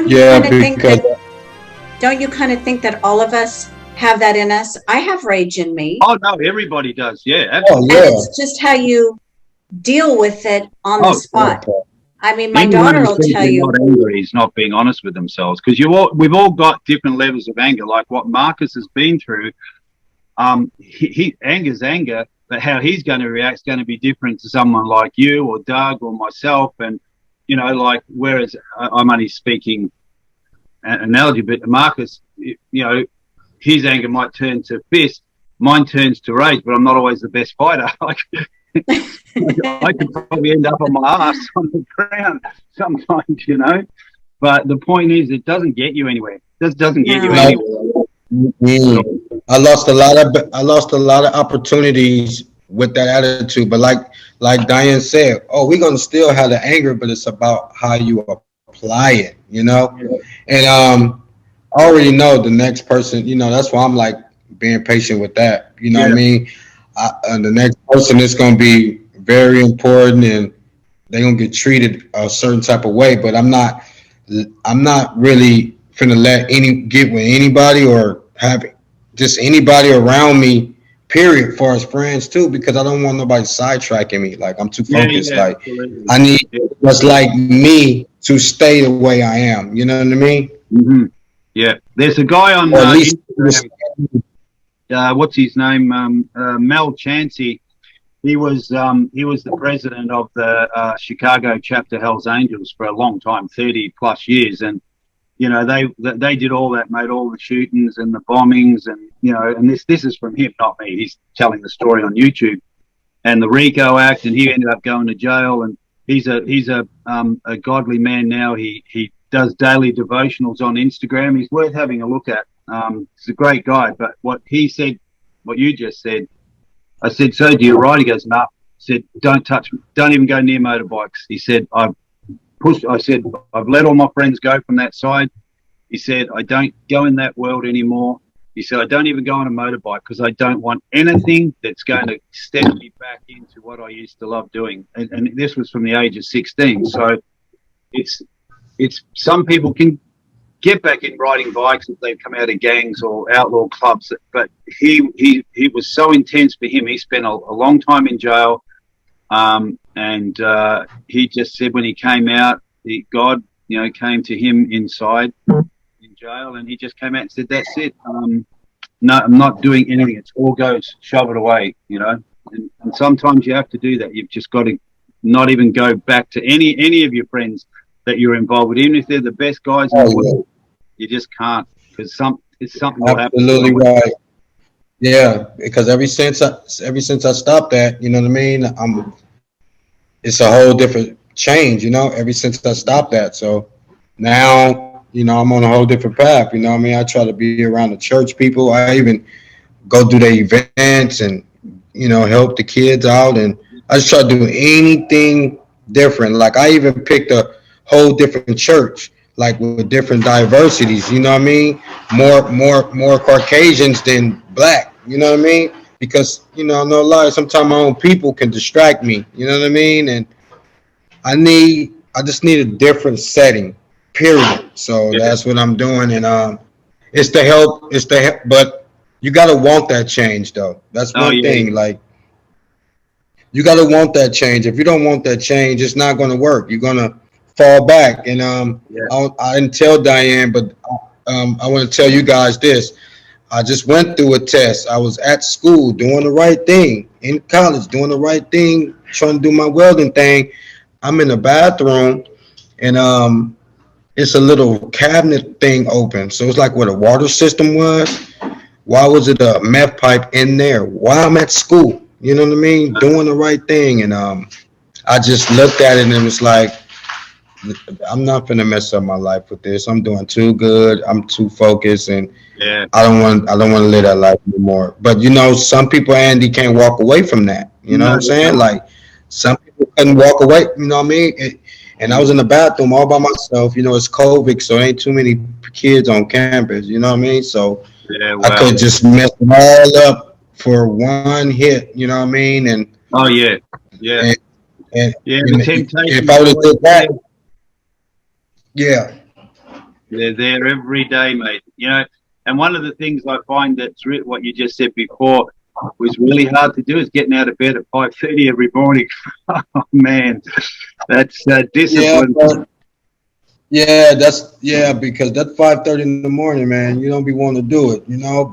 Yeah, think because that, don't you kind of think that all of us have that in us? I have rage in me. Oh no, everybody does. Yeah, oh absolutely. And yeah, it's just how you deal with it on the Oh, spot. I mean, my anyone daughter who will says tell they're you, not angry is not being honest with themselves, because we've all got different levels of anger. Like what Marcus has been through, anger's anger, but how he's going to react is going to be different to someone like you or Doug or myself. And like, whereas I'm only speaking an analogy, but Marcus, his anger might turn to fist, mine turns to rage, but I'm not always the best fighter. Like, I could probably end up on my ass on the ground sometimes. But the point is, it doesn't get you anywhere. It just doesn't get you no, anywhere. I lost a lot of opportunities with that attitude. But like Diane said, oh, we're gonna still have the anger, but it's about how you apply it. And I already know the next person. That's why I'm like being patient with that. You know what I Yeah, mean? The next person is gonna be very important, and they're gonna get treated a certain type of way. But I'm not really finna let any get with anybody or have just anybody around me. Period. For as friends too, because I don't want nobody sidetracking me. Like I'm too yeah, focused. yeah, Like absolutely. I need Yeah. what's like me to stay the way I am. You know what I mean? hmm Yeah. There's a guy on Or at least Instagram. What's his name? Mel Chansey. He was the president of the Chicago chapter Hells Angels for a long time, 30 plus years, and they did all that, made all the shootings and the bombings, and and this is from him, not me. He's telling the story on YouTube, and the RICO Act, and he ended up going to jail, and he's a godly man now. He does daily devotionals on Instagram. He's worth having a look at. He's a great guy, but what he said, what you just said, I said, so do you ride? He goes, no. Nah. Said, don't even go near motorbikes. He said, I said, I've let all my friends go from that side. He said, I don't go in that world anymore. He said, I don't even go on a motorbike because I don't want anything that's going to step me back into what I used to love doing. And this was from the age of 16. So it's some people can get back in riding bikes if they've come out of gangs or outlaw clubs. But he was so intense for him. He spent a long time in jail. And he just said when he came out, God, came to him inside in jail, and he just came out and said, "That's it. No, I'm not doing anything. It's all goes, shove it away." And sometimes you have to do that. You've just got to not even go back to any of your friends that you're involved with, even if they're the best guys in the Oh world. You just can't, because it's something will yeah, happen. absolutely right. Yeah, because ever since I stopped that, you know what I mean. It's a whole different change. Ever since I stopped that, so now I'm on a whole different path. You know what I mean. I try to be around the church people. I even go do the events and help the kids out, and I just try to do anything different. Like I even picked a whole different church, like with different diversities. You know what I mean? More Caucasians than black. You know what I mean? Because no lie, sometimes my own people can distract me. You know what I mean? And I just need a different setting. Period. So Yeah. that's what I'm doing, and it's the help. It's the help, but you gotta want that change, though. That's Oh one yeah. thing. Like you gotta want that change. If you don't want that change, it's not gonna work. You're gonna fall back. And Yeah. I didn't tell Diane, but I want to tell you guys this. I just went through a test. I was at school doing the right thing, in college doing the right thing, trying to do my welding thing. I'm in the bathroom, and it's a little cabinet thing open. So it's like where the water system was. Why was it a meth pipe in there? While I'm at school, you know what I mean, doing the right thing, and I just looked at it and it was like, I'm not gonna mess up my life with this. I'm doing too good. I'm too focused, and Yeah. I don't want to live that life anymore. But some people, Andy, can't walk away from that. You know what No, I'm they saying? can't. Like some people couldn't walk away. You know what I mean? And I was in the bathroom all by myself. It's COVID, so ain't too many kids on campus. You know what I mean? So Yeah. I Wow. could just mess it all up for one hit. You know what I mean? And Oh yeah. Yeah. and and, Yeah. The and if temptation I is would have always did there. that, yeah. They're there every day, mate. You know, and one of the things I find that's what you just said before was really hard to do is getting out of bed at 5:30 every morning. Oh man, that's Yeah, discipline. because that 5:30 in the morning, man, you don't be wanting to do it, you know,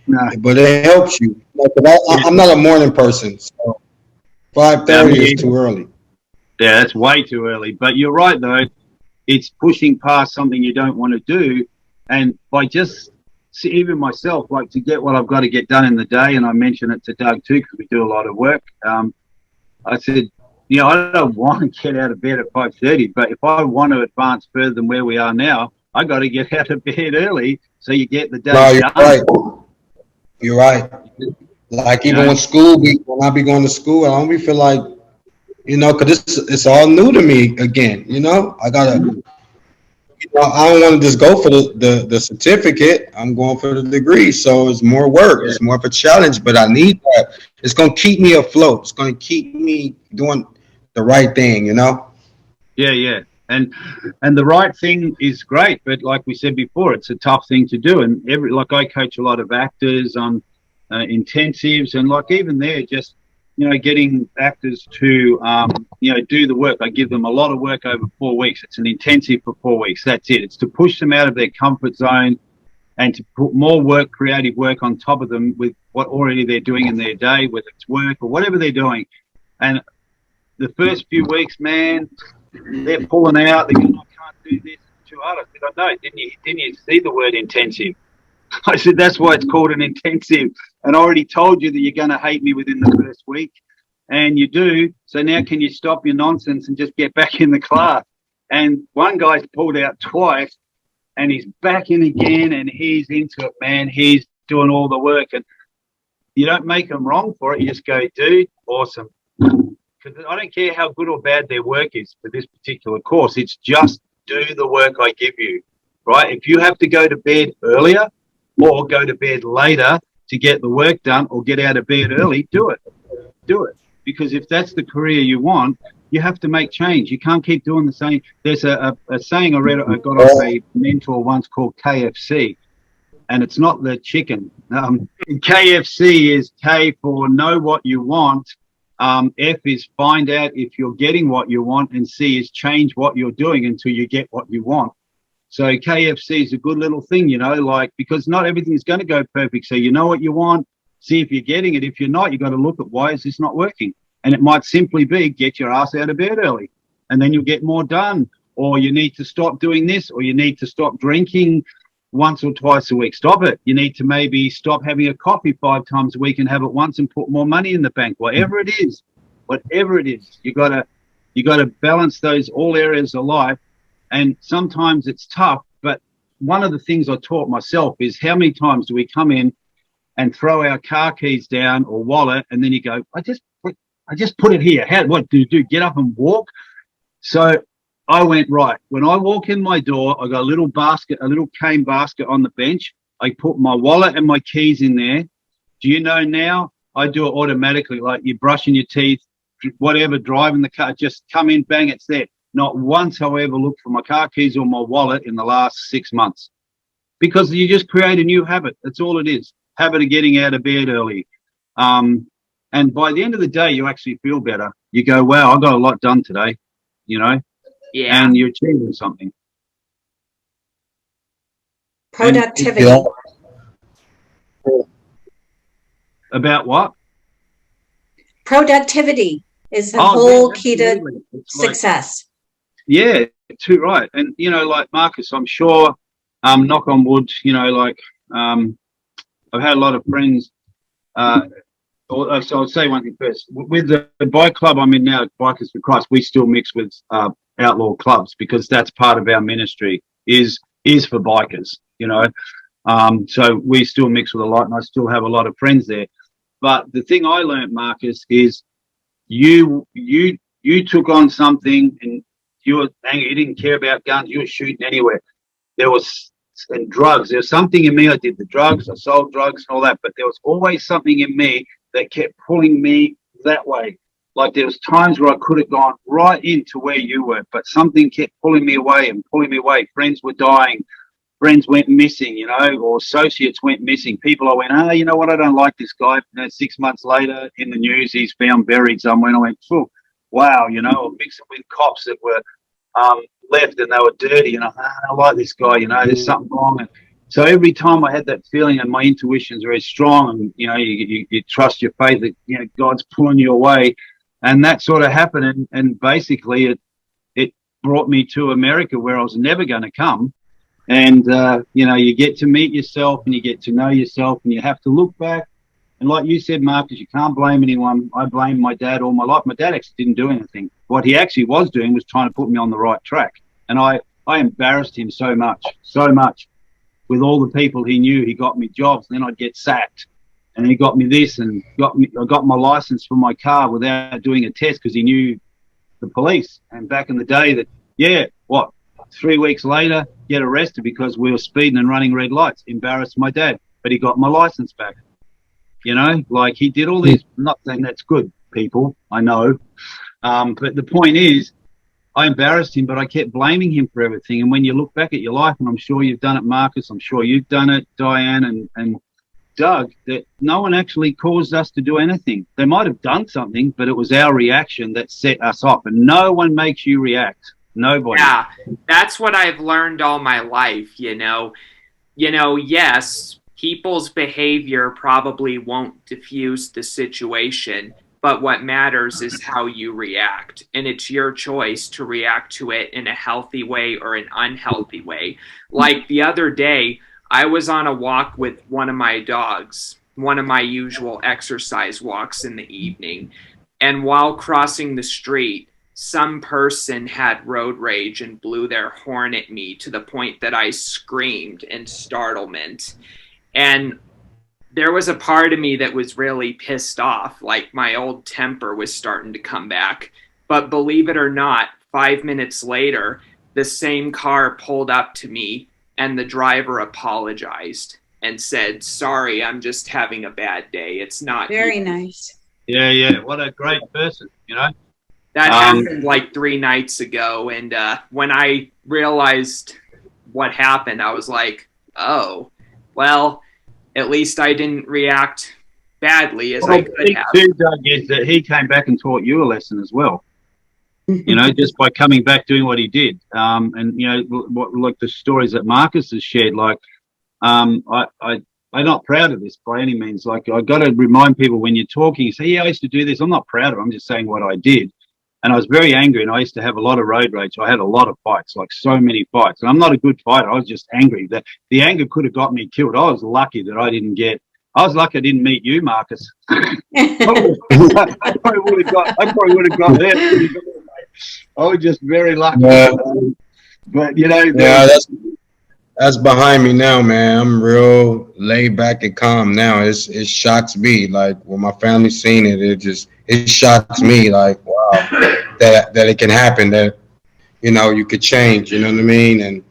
No, but it helps you. Like, 'cause yeah, I'm not a morning person, so no, 5:30 is me too either. early. Yeah, that's way too early. But you're right though. It's pushing past something you don't want to do, and by just see, even myself, like to get what I've got to get done in the day, and I mention it to Doug too because we do a lot of work. I said, you know, I don't want to get out of bed at 5:30, but if I want to advance further than where we are now, I got to get out of bed early so you get the day No, you're done. right. You're right. Like You even know, when I be going to school, I don't be feel like, you know, because it's all new to me again. You know, I gotta. You know, I don't want to just go for the certificate. I'm going for the degree. So it's more work. yeah, It's more of a challenge, but I need that. It's gonna keep me afloat. It's gonna keep me doing the right thing. You know. yeah, yeah. And the right thing is great, but like we said before, it's a tough thing to do. And like I coach a lot of actors on intensives, and like even there, just getting actors to do the work. I give them a lot of work over 4 weeks. It's an intensive for 4 weeks. That's it. It's to push them out of their comfort zone and to put more work, creative work on top of them with what already they're doing in their day, whether it's work or whatever they're doing. And the first few weeks, man, they're pulling out. They're going, I can't do this. It's too hard. I said, I know. Didn't you see the word intensive? I said, that's why it's called an intensive. And I already told you that you're going to hate me within the first week. And you do. So now can you stop your nonsense and just get back in the class? And one guy's pulled out twice and he's back in again and he's into it, man. He's doing all the work. And you don't make them wrong for it. You just go, dude, awesome. Because I don't care how good or bad their work is for this particular course. It's just do the work I give you, right? If you have to go to bed earlier or go to bed later to get the work done or get out of bed early, do it. Do it. Because if that's the career you want, you have to make change. You can't keep doing the same. There's a saying I got off a mentor once called KFC, and it's not the chicken. KFC is K for know what you want. F is find out if you're getting what you want, and C is change what you're doing until you get what you want. So KFC is a good little thing, like, because not everything's going to go perfect. So you know what you want, see if you're getting it. If you're not, you got to look at why is this not working? And it might simply be get your ass out of bed early and then you'll get more done. Or you need to stop doing this, or you need to stop drinking once or twice a week. Stop it. You need to maybe stop having a coffee 5 times a week and have it once and put more money in the bank. Whatever it is, you gotta balance those all areas of life. And sometimes it's tough, but one of the things I taught myself is how many times do we come in and throw our car keys down or wallet, and then you go, I just put it here. What do you do? Get up and walk? So I went, right, when I walk in my door, I got a little cane basket on the bench. I put my wallet and my keys in there. Do you know now I do it automatically, like you're brushing your teeth, whatever, driving the car, just come in, bang, it's there. Not once have I ever looked for my car keys or my wallet in the last 6 months, because you just create a new habit. That's all it is. Habit of getting out of bed early. And by the end of the day, you actually feel better. You go, wow, I got a lot done today, Yeah. and you're achieving something. Productivity. Yeah. About what? Productivity is the Oh, whole yeah, key to absolutely. It's like, success. yeah, too right. And, like Marcus, I'm sure, knock on wood, I've had a lot of friends, so I'll say one thing first. With the bike club I'm in now, Bikers for Christ, we still mix with outlaw clubs because that's part of our ministry is for bikers, So we still mix with a lot, and I still have a lot of friends there. But the thing I learned, Marcus, is you took on something, and you didn't care about guns. You were shooting anywhere. There was and drugs. There was something in me. I did the drugs. I sold drugs and all that. But there was always something in me that kept pulling me that way. Like there was times where I could have gone right into where you were, but something kept pulling me away and pulling me away. Friends were dying. friends went missing, you know, or associates went missing. People I went, you know what, I don't like this guy. 6 months later in the news, he's found buried somewhere. And I went, oh, wow, you know, or mix it with cops that were left and they were dirty. And I don't like this guy, you know, there's something wrong. And so every time I had that feeling, and my intuition's very strong, and, you know, you trust your faith that, you know, God's pulling you away. And that sort of happened. And basically it brought me to America, where I was never going to come. And, you know, you get to meet yourself and you get to know yourself, and you have to look back. And like you said, Marcus, you can't blame anyone. I blame my dad all my life. My dad actually didn't do anything. What he actually was doing was trying to put me on the right track. And I embarrassed him so much with all the people he knew. He got me jobs, then I'd get sacked. And he got me this, and I got my license for my car without doing a test, because he knew the police. And back in the day 3 weeks later, get arrested because we were speeding and running red lights. Embarrassed my dad, but he got my license back. You know, like, he did all these, not saying that's good, people, I know. But the point is, I embarrassed him, but I kept blaming him for everything. And when you look back at your life, and I'm sure you've done it, Marcus, I'm sure you've done it, Diane and Doug, that no one actually caused us to do anything. They might have done something, but it was our reaction that set us off. And no one makes you react. Nobody. Yeah, that's what I've learned all my life, you know. Yes, people's behavior probably won't diffuse the situation, but what matters is how you react. And it's your choice to react to it in a healthy way or an unhealthy way. Like the other day, I was on a walk with one of my dogs, one of my usual exercise walks in the evening. And while crossing the street, some person had road rage and blew their horn at me to the point that I screamed in startlement. And there was a part of me that was really pissed off, like my old temper was starting to come back. But believe it or not, 5 minutes later, the same car pulled up to me and the driver apologized and said, "Sorry, I'm just having a bad day. It's not Very you." nice. Yeah. What a great person, you know. That happened like 3 nights ago. And when I realized what happened, I was like, oh, well, at least I didn't react badly as I could have. Too, Doug, is that he came back and taught you a lesson as well. You know, just by coming back, doing what he did. And, you know, like the stories that Marcus has shared, like, I'm not proud of this by any means. Like, I got to remind people when you're talking, you say, yeah, I used to do this. I'm not proud of it. I'm just saying what I did. And I was very angry, and I used to have a lot of road rage. I had a lot of fights, like so many fights. And I'm not a good fighter. I was just angry. The anger could have got me killed. I was lucky that I didn't meet you, Marcus. I probably would have got there. I was just very lucky. Yeah. But, you know. Yeah, that's behind me now, man. I'm real laid back and calm now. It shocks me. Like, when my family seen it, it shocks me. Like, wow, that it can happen. That, you know, you could change. You know what I mean? And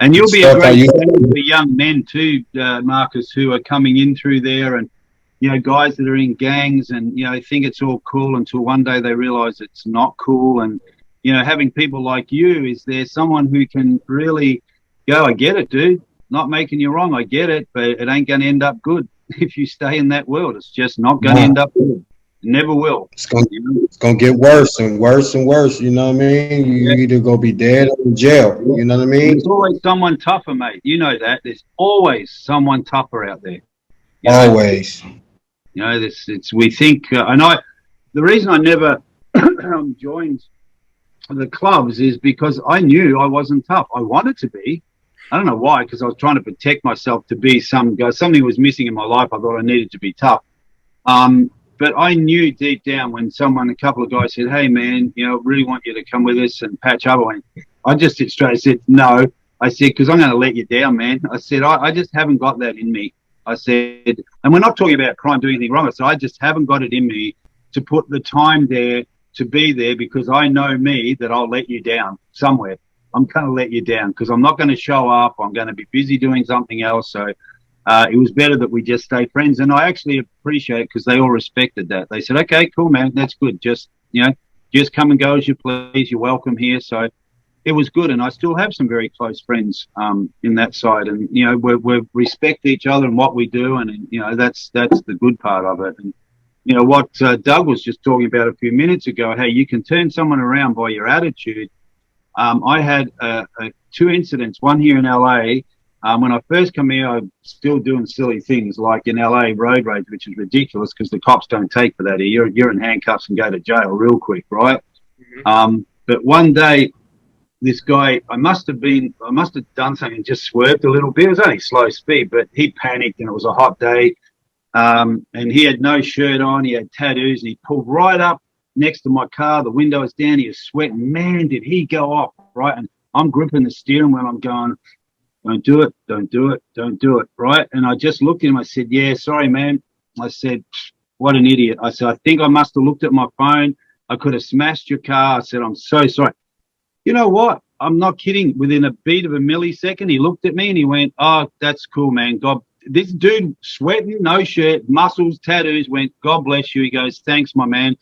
and you'll be a great friend for young men too, Marcus, who are coming in through there, and, you know, guys that are in gangs and, you know, think it's all cool until one day they realize it's not cool. And, you know, having people like you, is there someone who can really go, I get it, dude, not making you wrong, I get it, but it ain't going to end up good if you stay in that world. It's just not going to end up good. It never will. It's gonna get worse and worse and worse. You know what I mean? You either go be dead or in jail. You know what I mean? There's always someone tougher, mate. You know that. There's always someone tougher out there. Always. You know, we think, the reason I never joined the clubs is because I knew I wasn't tough. I wanted to be. I don't know why, because I was trying to protect myself to be some guy. Something was missing in my life. I thought I needed to be tough. But I knew deep down when a couple of guys said, hey, man, you know, really want you to come with us and patch up. I just said straight, I said, no. I said, because I'm going to let you down, man. I said, I just haven't got that in me. I said, and we're not talking about crime, doing anything wrong. I said, I just haven't got it in me to put the time there, to be there, because I know me that I'll let you down somewhere. I'm going to let you down because I'm not going to show up. I'm going to be busy doing something else. So it was better that we just stay friends. And I actually appreciate it because they all respected that. They said, okay, cool, man, that's good. Just, you know, just come and go as you please. You're welcome here. So it was good, and I still have some very close friends in that side, and you know we respect each other and what we do, and you know that's the good part of it. And you know what Doug was just talking about a few minutes ago, how you can turn someone around by your attitude. I had two incidents, one here in LA. When I first come here, I'm still doing silly things like in LA road rage, which is ridiculous because the cops don't take for that here. You're in handcuffs and go to jail real quick, right? Mm-hmm. But one day, this guy, I must have done something and just swerved a little bit. It was only slow speed, but he panicked and it was a hot day. And he had no shirt on. He had tattoos and he pulled right up next to my car. The window was down. He was sweating. Man, did he go off, right? And I'm gripping the steering wheel. I'm going, don't do it, don't do it, don't do it, right? And I just looked at him. I said, yeah, sorry, man. I said, what an idiot. I said, I think I must have looked at my phone. I could have smashed your car. I said, I'm so sorry. You know what? I'm not kidding. Within a beat of a millisecond, he looked at me and he went, oh, that's cool, man. God, this dude sweating, no shirt, muscles, tattoos, went, God bless you. He goes, thanks, my man.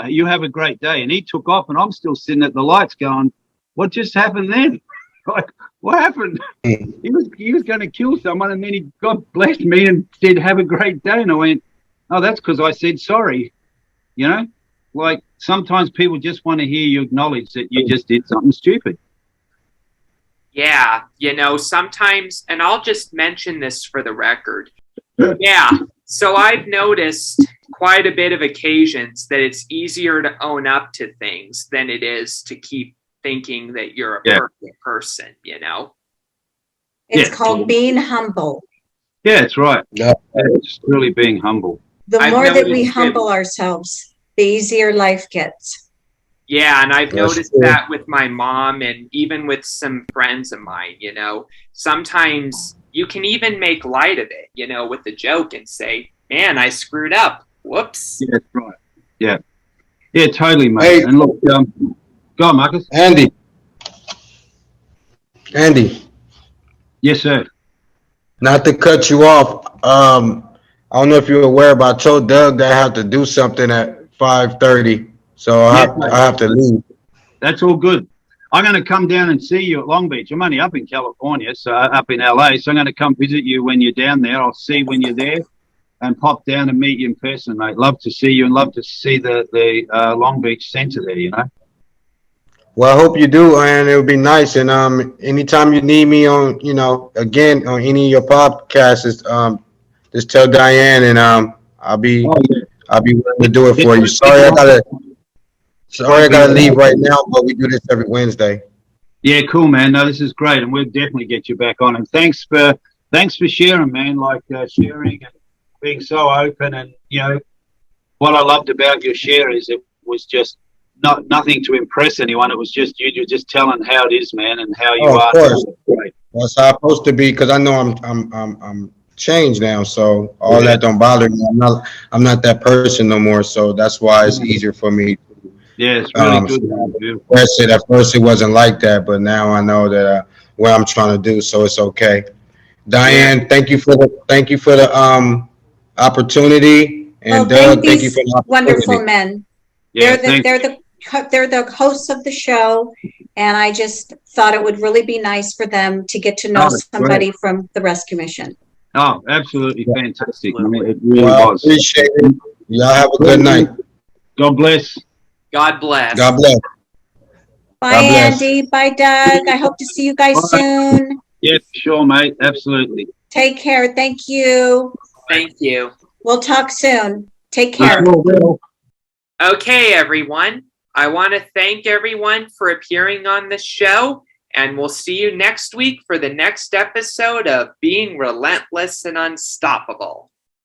You have a great day. And he took off and I'm still sitting at the lights going, what just happened then? Like, what happened? He was going to kill someone and then he, God blessed me and said, have a great day. And I went, oh, that's because I said sorry. You know, like sometimes people just want to hear you acknowledge that you just did something stupid. Yeah, you know, sometimes, and I'll just mention this for the record. Yeah, so I've noticed quite a bit of occasions that it's easier to own up to things than it is to keep thinking that you're a perfect person, you know? It's called being humble. Yeah, that's right. Yeah, it's really being humble. The more that we humble ourselves, the easier life gets. Yeah, and I've noticed that with my mom and even with some friends of mine, you know. Sometimes you can even make light of it, you know, with the joke and say, man, I screwed up. Whoops. Yeah, that's right. Yeah. Yeah, totally, mate. Hey, and look, go on, Marcus. Andy. Yes, sir. Not to cut you off. I don't know if you're aware, but I told Doug that I have to do something at 5:30. So I have to leave. That's all good. I'm going to come down and see you at Long Beach. I'm only up in California, so up in LA. So I'm going to come visit you when you're down there. I'll see when you're there and pop down and meet you in person, mate. Love to see you and love to see the Long Beach Center there, you know. Well, I hope you do, and it would be nice. And anytime you need me on, you know, again on any of your podcasts, just tell Diane, and I'll be willing to do it for you. Sorry, I gotta leave right now, but we do this every Wednesday. Yeah, cool, man. No, this is great, and we'll definitely get you back on. And thanks for sharing, man. Like sharing and being so open. And you know what I loved about your share is it was just nothing to impress anyone. It was just you're just telling how it is, man, and how you are. Of course, great. Well, that's how I'm supposed to be because I know I'm changed now, so all that don't bother me. I'm not that person no more, so that's why it's easier for me. Yeah, it's really good. At first it wasn't like that, but now I know that what I'm trying to do, so it's okay. Diane, thank you for the opportunity, and Doug, thank you for the wonderful men. Yeah, they're the hosts of the show, and I just thought it would really be nice for them to get to know somebody from the rescue mission. Oh, absolutely fantastic. I mean, it really was. Appreciate it. Y'all have a good night. God bless. God bless. God bless. Bye, God bless. Andy. Bye, Doug. I hope to see you guys soon. Yeah, sure, mate. Absolutely. Take care. Thank you. Thank you. We'll talk soon. Take care. Okay, everyone. I want to thank everyone for appearing on the show, and we'll see you next week for the next episode of Being Relentless and Unstoppable.